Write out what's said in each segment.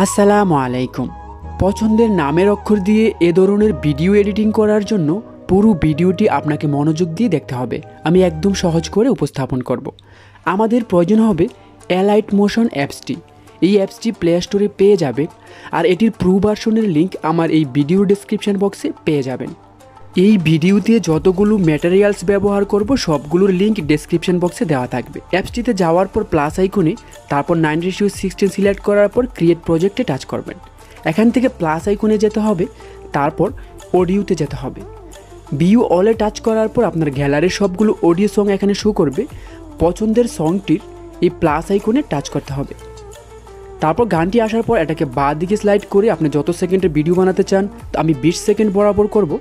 আসসালামু আলাইকুম। পছন্দের নামের অক্ষর দিয়ে এ ধরনের ভিডিও এডিটিং করার জন্য পুরো ভিডিওটি আপনাকে মনোযোগ দিয়ে দেখতে হবে। আমি একদম সহজ করে উপস্থাপন করব। আমাদের প্রয়োজন হবে অ্যালাইট মোশন অ্যাপসটি। এই অ্যাপসটি প্লে স্টোরে পেয়ে যাবেন, আর এটির প্রো ভার্সনের লিঙ্ক আমার এই ভিডিও ডেসক্রিপশন বক্সে পেয়ে যাবেন। এই ভিডিওতে যতগুলো ম্যাটেরিয়ালস ব্যবহার করব সবগুলোর লিঙ্ক ডেসক্রিপশন বক্সে দেওয়া থাকবে। অ্যাপসটিতে যাওয়ার পর প্লাস আইকনে তারপর 9:16 সিলেক্ট করার পর ক্রিয়েট প্রজেক্টে টাচ করবেন। এখান থেকে প্লাস আইকনে যেতে হবে, তারপর অডিওতে যেতে হবে। ভিউ অলে টাচ করার পর আপনার গ্যালারির সবগুলো অডিও সং এখানে শো করবে। পছন্দের সংটির এই প্লাস আইকনে টাচ করতে হবে। তারপর গানটি আসার পর এটাকে বাঁ দিকে স্লাইড করে আপনি যত সেকেন্ডের ভিডিও বানাতে চান, তো আমি 20 সেকেন্ড বরাবর করব।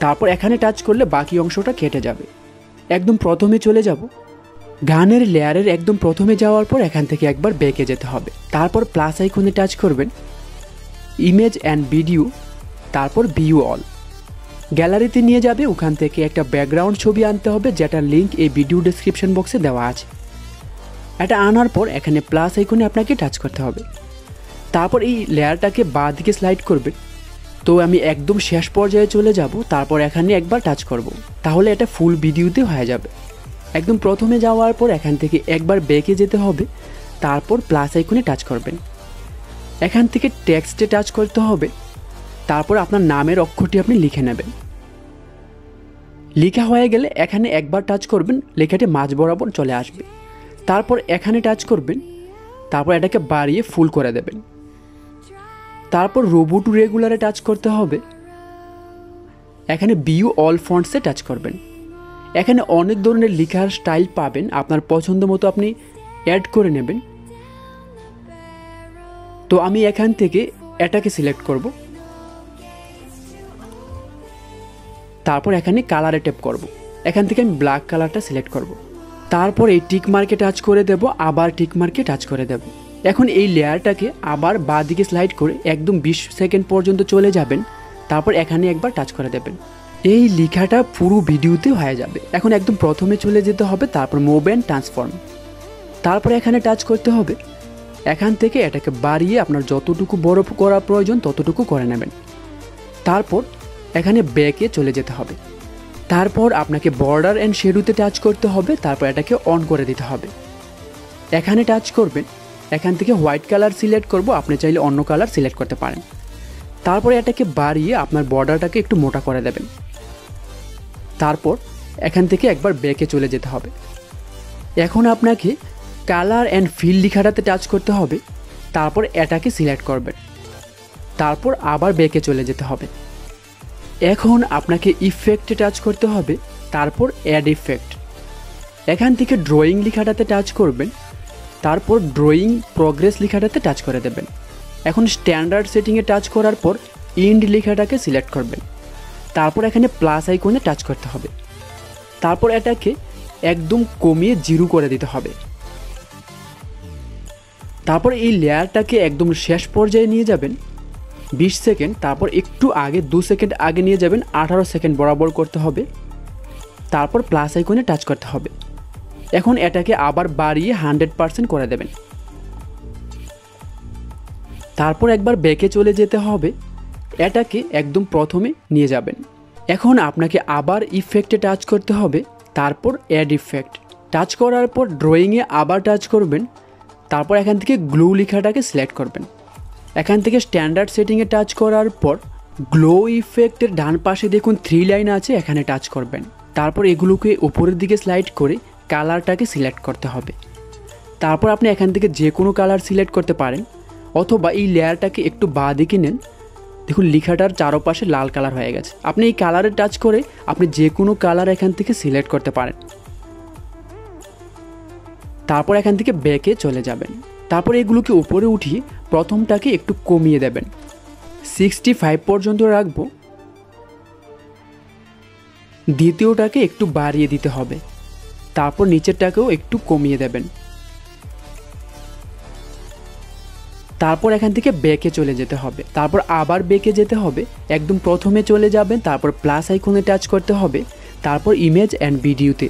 তারপর এখানে টাচ করলে বাকি অংশটা কেটে যাবে। একদম প্রথমে চলে যাব। গানের লেয়ারের একদম প্রথমে যাওয়ার পর এখান থেকে একবার ব্যাকে যেতে হবে। তারপর প্লাস আইকনে টাচ করবেন, ইমেজ অ্যান্ড ভিডিও, তারপর ভিউ অল। গ্যালারিতে নিয়ে যাবে, ওখান থেকে একটা ব্যাকগ্রাউন্ড ছবি আনতে হবে, যেটার লিঙ্ক এই ভিডিও ডেসক্রিপশন বক্সে দেওয়া আছে। এটা আনার পর এখানে প্লাস আইকনে আপনাকে টাচ করতে হবে। তারপর এই লেয়ারটাকে বাঁ দিকে স্লাইড করবেন। তো আমি একদম শেষ পর্যায়ে চলে যাব, তারপর এখানে একবার টাচ করব, তাহলে এটা ফুল ভিডিওতে হয়ে যাবে। একদম প্রথমে যাওয়ার পর এখান থেকে একবার ব্যাকে যেতে হবে, তারপর প্লাস আইকনে টাচ করবেন। এখান থেকে টেক্সটে টাচ করতে হবে, তারপর আপনার নামের অক্ষরটি আপনি লিখে নেবেন। লেখা হয়ে গেলে এখানে একবার টাচ করবেন, লেখাটি মাঝ বরাবর চলে আসবে। তারপর এখানে টাচ করবেন, তারপর এটাকে বাড়িয়ে ফুল করে দেবেন। তারপর রোবো টু রেগুলারে টাচ করতে হবে। এখানে ভিউ অল ফন্টসে টাচ করবেন। এখানে অনেক ধরনের লেখার স্টাইল পাবেন, আপনার পছন্দ মতো আপনি অ্যাড করে নেবেন। তো আমি এখান থেকে এটাকে সিলেক্ট করব। তারপর এখানে কালারে ট্যাপ করব। এখান থেকে আমি ব্ল্যাক কালারটা সিলেক্ট করব। তারপর এই টিক মার্কে টাচ করে দেব, আবার টিক মার্কে টাচ করে দেব। এখন এই লেয়ারটাকে আবার বাঁ দিকে স্লাইড করে একদম 20 সেকেন্ড পর্যন্ত চলে যাবেন। তারপর এখানে একবার টাচ করে দেবেন। এই লেখাটা পুরো ভিডিওতে হয়ে যাবে। এখন একদম প্রথমে চলে যেতে হবে, তারপর মুভ অ্যান্ড ট্রান্সফর্ম। তারপর এখানে টাচ করতে হবে। এখান থেকে এটাকে বাড়িয়ে আপনার যতটুকু বড় করা প্রয়োজন ততটুকু করে নেবেন। তারপর এখানে ব্যাকে চলে যেতে হবে। তারপর আপনাকে বর্ডার অ্যান্ড শেডোতে টাচ করতে হবে, তারপর এটাকে অন করে দিতে হবে। এখানে টাচ করবেন। এখান থেকে হোয়াইট কালার সিলেক্ট করব, আপনি চাইলে অন্য কালার সিলেক্ট করতে পারেন। তারপরে এটাকে বাড়িয়ে আপনার বর্ডারটাকে একটু মোটা করে দেবেন। তারপর এখান থেকে একবার ব্যাকে চলে যেতে হবে। এখন আপনাকে কালার অ্যান্ড ফিল লেখাটাতে টাচ করতে হবে, তারপর এটাকে সিলেক্ট করবেন। তারপর আবার ব্যাকে চলে যেতে হবে। এখন আপনাকে ইফেক্টে টাচ করতে হবে, তারপর অ্যাড ইফেক্ট। এখান থেকে ড্রয়িং লেখাটাতে টাচ করবেন, তারপর ড্রয়িং প্রগ্রেস লেখাটাতে টাচ করে দেবেন। এখন স্ট্যান্ডার্ড সেটিংয়ে টাচ করার পর ইন্ড লেখাটাকে সিলেক্ট করবেন। তারপর এখানে প্লাস আইকনে টাচ করতে হবে। তারপর এটাকে একদম কমিয়ে 0 করে দিতে হবে। তারপর এই লেয়ারটাকে একদম শেষ পর্যায়ে নিয়ে যাবেন 20 সেকেন্ড, তারপর একটু আগে 2 সেকেন্ড আগে নিয়ে যাবেন, 18 সেকেন্ড বরাবর করতে হবে। তারপর প্লাস আইকনে টাচ করতে হবে। এখন এটাকে আবার বাড়িয়ে 100% করে দেবেন। তারপর একবার ব্যাকে চলে যেতে হবে, এটাকে একদম প্রথমে নিয়ে যাবেন। এখন আপনাকে আবার ইফেক্টে টাচ করতে হবে, তারপর অ্যাড ইফেক্ট। টাচ করার পর ড্রয়িংয়ে আবার টাচ করবেন। তারপর এখান থেকে গ্লো লেখাটাকে সিলেক্ট করবেন। এখান থেকে স্ট্যান্ডার্ড সেটিংয়ে টাচ করার পর গ্লো ইফেক্টের ডান পাশে দেখুন 3 লাইন আছে, এখানে টাচ করবেন। তারপর এগুলোকে উপরের দিকে স্লাইড করে কালারটাকে সিলেক্ট করতে হবে। তারপর আপনি এখান থেকে যে কোনো কালার সিলেক্ট করতে পারেন, অথবা এই লেয়ারটাকে একটু বাঁ দিকে নেন। দেখুন লেখাটার চারপাশে লাল কালার হয়ে গেছে। আপনি এই কালারে টাচ করে আপনি যে কোনো কালার এখান থেকে সিলেক্ট করতে পারেন। তারপর এখান থেকে ব্যাকে চলে যাবেন। তারপর এগুলোকে উপরে উঠিয়ে প্রথমটাকে একটু কমিয়ে দেবেন, 65 পর্যন্ত রাখবো। দ্বিতীয়টাকে একটু বাড়িয়ে দিতে হবে, তারপর নিচেরটাকেও একটু কমিয়ে দেবেন। তারপর এখান থেকে ব্যাকে চলে যেতে হবে। তারপর আবার ব্যাকে যেতে হবে, একদম প্রথমে চলে যাবেন, তারপর প্লাস আইকনে টাচ করতে হবে, তারপর ইমেজ অ্যান্ড ভিডিওতে।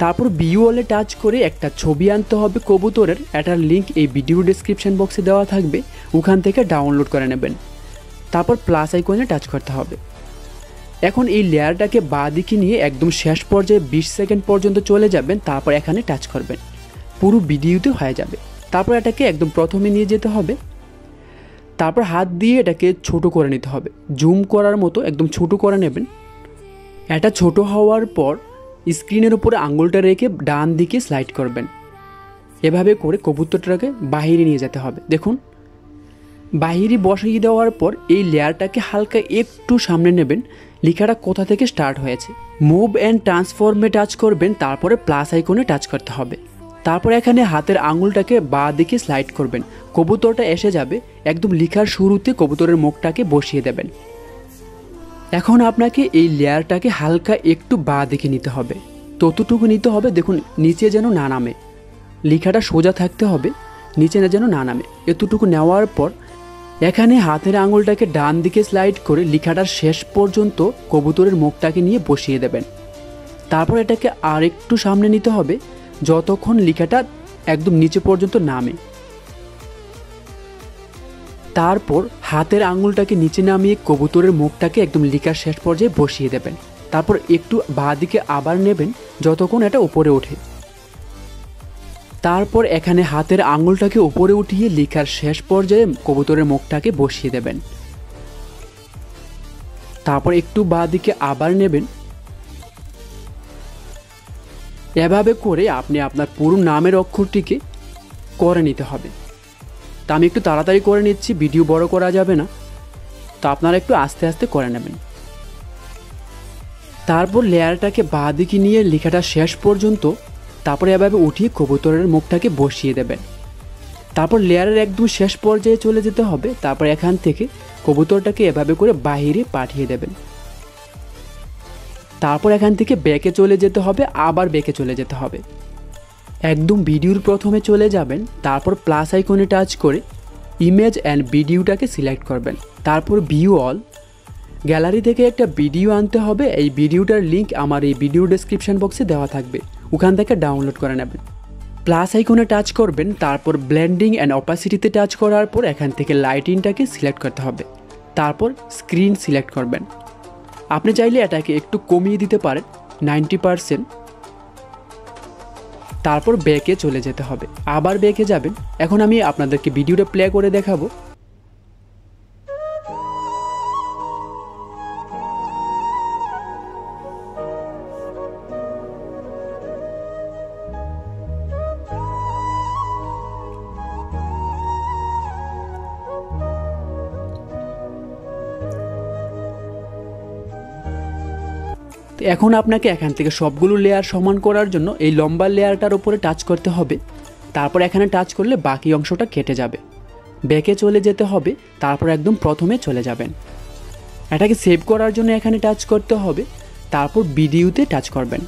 তারপর ভিউ অলে টাচ করে একটা ছবি আনতে হবে কবুতরের, এটার লিঙ্ক এই ভিডিও ডেসক্রিপশন বক্সে দেওয়া থাকবে, ওখান থেকে ডাউনলোড করে নেবেন। তারপর প্লাস আইকনে টাচ করতে হবে। এখন এই লেয়ারটাকে বাঁ দিকে নিয়ে একদম শেষ পর্যায়ে 20 সেকেন্ড পর্যন্ত চলে যাবেন, তারপর এখানে টাচ করবেন, পুরো ভিডিওতে হয়ে যাবে। তারপর এটাকে একদম প্রথমে নিয়ে যেতে হবে, তারপর হাত দিয়ে এটাকে ছোট করে নিতে হবে, জুম করার মতো একদম ছোট করে নেবেন। এটা ছোট হওয়ার পর স্ক্রিনের উপরে আঙুলটা রেখে ডান দিকে স্লাইড করবেন। এভাবে করে কবুতরটাকে বাহিরে নিয়ে যেতে হবে। দেখুন বাহিরে বসিয়ে দেওয়ার পর এই লেয়ারটাকে হালকা একটু সামনে নেবেন, লেখাটা কোথা থেকে স্টার্ট হয়েছে, মুভ অ্যান্ড ট্রান্সফর্মে টাচ করবেন, তারপরে প্লাস আইকনে টাচ করতে হবে। তারপর এখানে হাতের আঙুলটাকে বাঁ দিকে স্লাইড করবেন, কবুতরটা এসে যাবে, একদম লেখার শুরুতে কবুতরের মুখটাকে বসিয়ে দেবেন। এখন আপনাকে এই লেয়ারটাকে হালকা একটু বাঁ দিকে নিতে হবে, ততটুকু নিতে হবে দেখুন নিচে যেন না নামে, লেখাটা সোজা থাকতে হবে, নিচে যেন না নামে। এতটুকু নেওয়ার পর এখানে হাতের আঙুলটাকে ডান দিকে স্লাইড করে লেখাটার শেষ পর্যন্ত কবুতরের মুখটাকে নিয়ে বসিয়ে দেবেন। তারপর এটাকে আর একটু সামনে নিতে হবে, যতক্ষণ লেখাটা একদম নিচে পর্যন্ত নামে। তারপর হাতের আঙুলটাকে নিচে নামিয়ে কবুতরের মুখটাকে একদম লেখার শেষ পর্যায়ে বসিয়ে দেবেন। তারপর একটু বাঁ দিকে আবার নেবেন যতক্ষণ এটা উপরে ওঠে। তারপর এখানে হাতের আঙুলটাকে উপরে উঠিয়ে লেখার শেষ পর্যায়ে কবুতরের মুখটাকে বসিয়ে দেবেন। তারপর একটু বাঁ দিকে আবার নেবেন। এভাবে করে আপনি আপনার পুরো নামের অক্ষরটিকে করে নিতে হবে। তা আমি একটু তাড়াতাড়ি করে নিচ্ছি, ভিডিও বড় করা যাবে না, তো আপনারা একটু আস্তে আস্তে করে নেবেন। তারপর লেয়ারটাকে বাঁ দিকে নিয়ে লেখাটা শেষ পর্যন্ত, তারপরে এভাবে উঠিয়ে কবুতরের মুখটাকে বসিয়ে দেবেন। তারপর লেয়ারের একদম শেষ পর্যায়ে চলে যেতে হবে, তারপর এখান থেকে কবুতরটাকে এভাবে করে বাহিরে পাঠিয়ে দেবেন। তারপর এখান থেকে ব্যাকে চলে যেতে হবে, আবার ব্যাকে চলে যেতে হবে, একদম ভিডিওর প্রথমে চলে যাবেন। তারপর প্লাস আইকনে টাচ করে ইমেজ অ্যান্ড ভিডিওটাকে সিলেক্ট করবেন। তারপর ভিউ অল, গ্যালারি থেকে একটা ভিডিও আনতে হবে, এই ভিডিওটার লিঙ্ক আমার এই ভিডিও ডেসক্রিপশন বক্সে দেওয়া থাকবে, ওখান থেকে ডাউনলোড করে নেবেন। প্লাস আইকনে টাচ করবেন, তারপর ব্লেন্ডিং অ্যান্ড অপাসিটিতে টাচ করার পর এখান থেকে লাইটিংটাকে সিলেক্ট করতে হবে, তারপর স্ক্রিন সিলেক্ট করবেন। আপনি চাইলে এটাকে একটু কমিয়ে দিতে পারেন 90%। তারপর ব্যাকে চলে যেতে হবে, আবার ব্যাকে যাবেন। এখন আমি আপনাদেরকে ভিডিওটা প্লে করে দেখাবো। এখন আপনাকে এখান থেকে সবগুলো লেয়ার সমান করার জন্য এই লম্বা লেয়ারটার উপরে টাচ করতে হবে, তারপর এখানে টাচ করলে বাকি অংশটা কেটে যাবে। ব্যাকে চলে যেতে হবে, তারপর একদম প্রথমে চলে যাবেন। এটাকে সেভ করার জন্য এখানে টাচ করতে হবে, তারপর ভিডিওতে টাচ করবেন।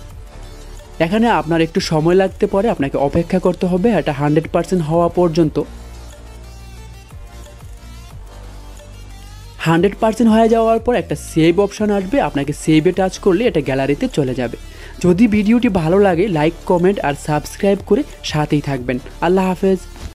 এখানে আপনার একটু সময় লাগতে পারে, আপনাকে অপেক্ষা করতে হবে এটা 100% হওয়া পর্যন্ত। 100% হয়ে যাওয়ার পর একটা সেভ অপশান আসবে, আপনাকে সেভে টাচ করলে এটা গ্যালারিতে চলে যাবে। যদি ভিডিওটি ভালো লাগে লাইক, কমেন্ট আর সাবস্ক্রাইব করে সাথেই থাকবেন। আল্লাহ হাফেজ।